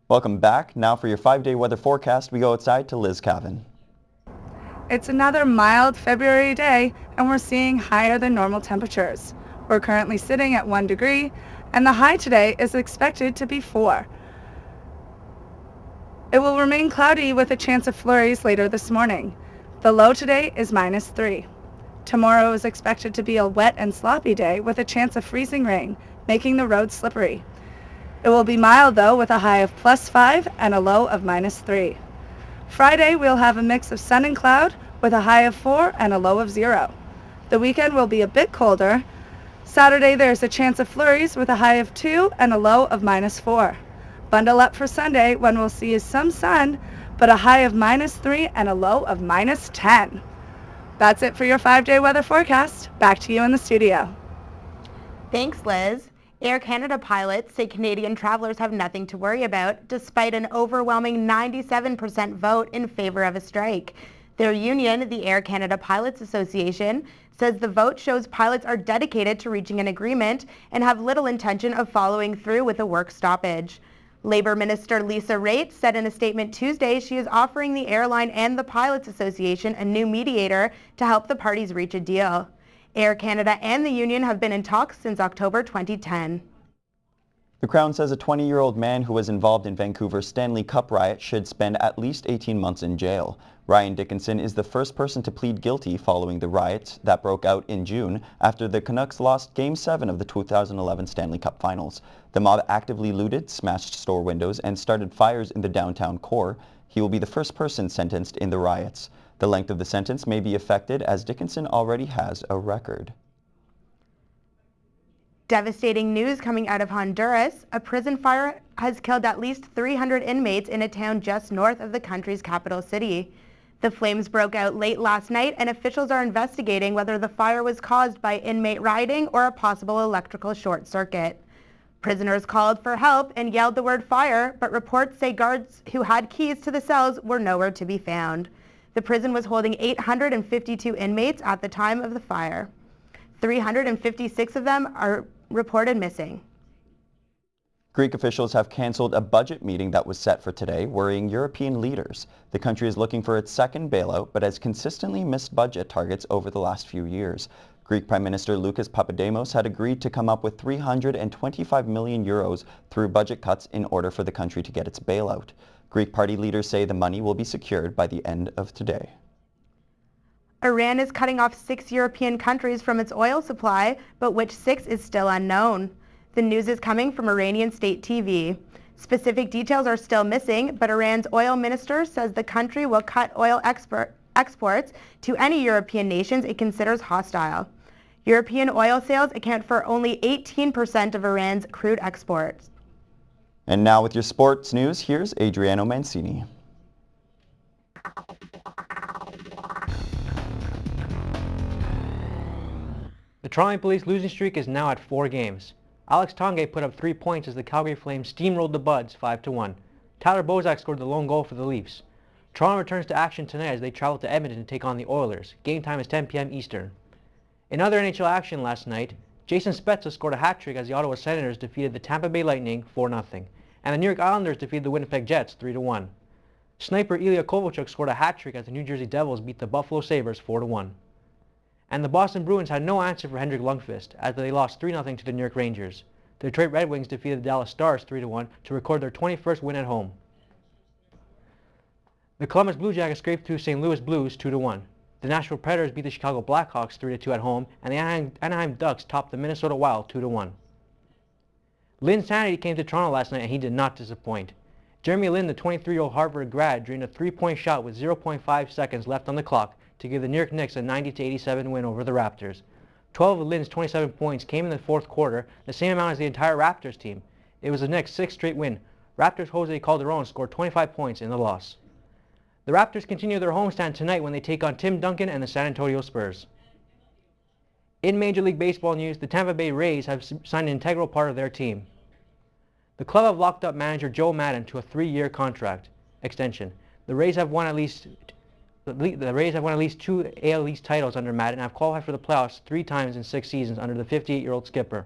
Welcome back. Now for your 5-day weather forecast, we go outside to Liz Cavan. It's another mild February day, and we're seeing higher than normal temperatures. We're currently sitting at 1 degree, and the high today is expected to be 4. It will remain cloudy with a chance of flurries later this morning. The low today is -3. Tomorrow is expected to be a wet and sloppy day with a chance of freezing rain, making the roads slippery. It will be mild though, with a high of +5 and a low of -3. Friday we'll have a mix of sun and cloud with a high of 4 and a low of 0. The weekend will be a bit colder. Saturday there's a chance of flurries with a high of 2 and a low of -4. Bundle up for Sunday when we'll see some sun, but a high of -3 and a low of -10. That's it for your 5-day weather forecast. Back to you in the studio. Thanks, Liz. Air Canada pilots say Canadian travelers have nothing to worry about, despite an overwhelming 97% vote in favor of a strike. Their union, the Air Canada Pilots Association, says the vote shows pilots are dedicated to reaching an agreement and have little intention of following through with a work stoppage. Labour Minister Lisa Raitt said in a statement Tuesday she is offering the airline and the Pilots Association a new mediator to help the parties reach a deal. Air Canada and the union have been in talks since October 2010. The Crown says a 20-year-old man who was involved in Vancouver's Stanley Cup riot should spend at least 18 months in jail. Ryan Dickinson is the first person to plead guilty following the riots that broke out in June after the Canucks lost Game 7 of the 2011 Stanley Cup Finals. The mob actively looted, smashed store windows, and started fires in the downtown core. He will be the first person sentenced in the riots. The length of the sentence may be affected as Dickinson already has a record. Devastating news coming out of Honduras. A prison fire has killed at least 300 inmates in a town just north of the country's capital city. The flames broke out late last night, and officials are investigating whether the fire was caused by inmate rioting or a possible electrical short circuit. Prisoners called for help and yelled the word fire, but reports say guards who had keys to the cells were nowhere to be found. The prison was holding 852 inmates at the time of the fire. 356 of them are reported missing. Greek officials have cancelled a budget meeting that was set for today, worrying European leaders. The country is looking for its second bailout, but has consistently missed budget targets over the last few years. Greek Prime Minister Lucas Papademos had agreed to come up with €325 million through budget cuts in order for the country to get its bailout. Greek party leaders say the money will be secured by the end of today. Iran is cutting off 6 European countries from its oil supply, but which 6 is still unknown. The news is coming from Iranian state TV. Specific details are still missing, but Iran's oil minister says the country will cut oil exports to any European nations it considers hostile. European oil sales account for only 18% of Iran's crude exports. And now with your sports news, here's Adriano Mancini. The Toronto Maple Leafs losing streak is now at 4 games. Alex Tanguay put up 3 points as the Calgary Flames steamrolled the Buds 5-1. Tyler Bozak scored the lone goal for the Leafs. Toronto returns to action tonight as they travel to Edmonton to take on the Oilers. Game time is 10 p.m. Eastern. In other NHL action last night, Jason Spezza scored a hat-trick as the Ottawa Senators defeated the Tampa Bay Lightning 4-0, and the New York Islanders defeated the Winnipeg Jets 3-1. Sniper Ilya Kovalchuk scored a hat-trick as the New Jersey Devils beat the Buffalo Sabres 4-1. And the Boston Bruins had no answer for Henrik Lundqvist as they lost 3-0 to the New York Rangers. The Detroit Red Wings defeated the Dallas Stars 3-1 to record their 21st win at home. The Columbus Blue Jackets scraped through St. Louis Blues 2-1. The Nashville Predators beat the Chicago Blackhawks 3-2 at home, and the Anaheim Ducks topped the Minnesota Wild 2-1. Lynn Sanity came to Toronto last night and he did not disappoint. Jeremy Lin, the 23-year-old Harvard grad, drained a 3-point shot with 0.5 seconds left on the clock to give the New York Knicks a 90-87 win over the Raptors. 12 of Lin's 27 points came in the fourth quarter, the same amount as the entire Raptors team. It was the Knicks' 6th straight win. Raptors' Jose Calderon scored 25 points in the loss. The Raptors continue their homestand tonight when they take on Tim Duncan and the San Antonio Spurs. In Major League Baseball news, the Tampa Bay Rays have signed an integral part of their team. The club have locked up manager Joe Maddon to a 3-year contract extension. The Rays have won at least 2 AL East titles under Maddon and have qualified for the playoffs 3 times in 6 seasons under the 58-year-old skipper.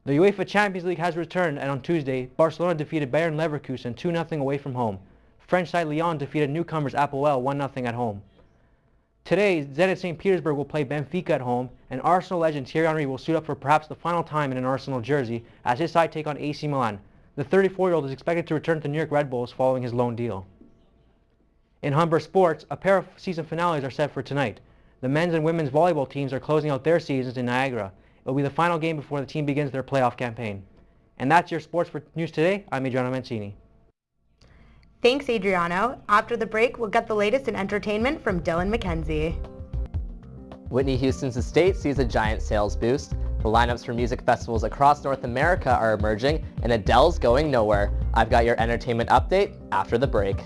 The UEFA Champions League has returned, and on Tuesday, Barcelona defeated Bayern Leverkusen 2-0 away from home. French side Lyon defeated newcomers Apoel 1-0 at home. Today, Zenit St. Petersburg will play Benfica at home, and Arsenal legend Thierry Henry will suit up for perhaps the final time in an Arsenal jersey as his side take on AC Milan. The 34-year-old is expected to return to New York Red Bulls following his loan deal. In Humber sports, a pair of season finales are set for tonight. The men's and women's volleyball teams are closing out their seasons in Niagara. It will be the final game before the team begins their playoff campaign. And that's your sports for news today. I'm Adriano Mancini. Thanks, Adriano. After the break, we'll get the latest in entertainment from Dylan McKenzie. Whitney Houston's estate sees a giant sales boost. The lineups for music festivals across North America are emerging, and Adele's going nowhere. I've got your entertainment update after the break.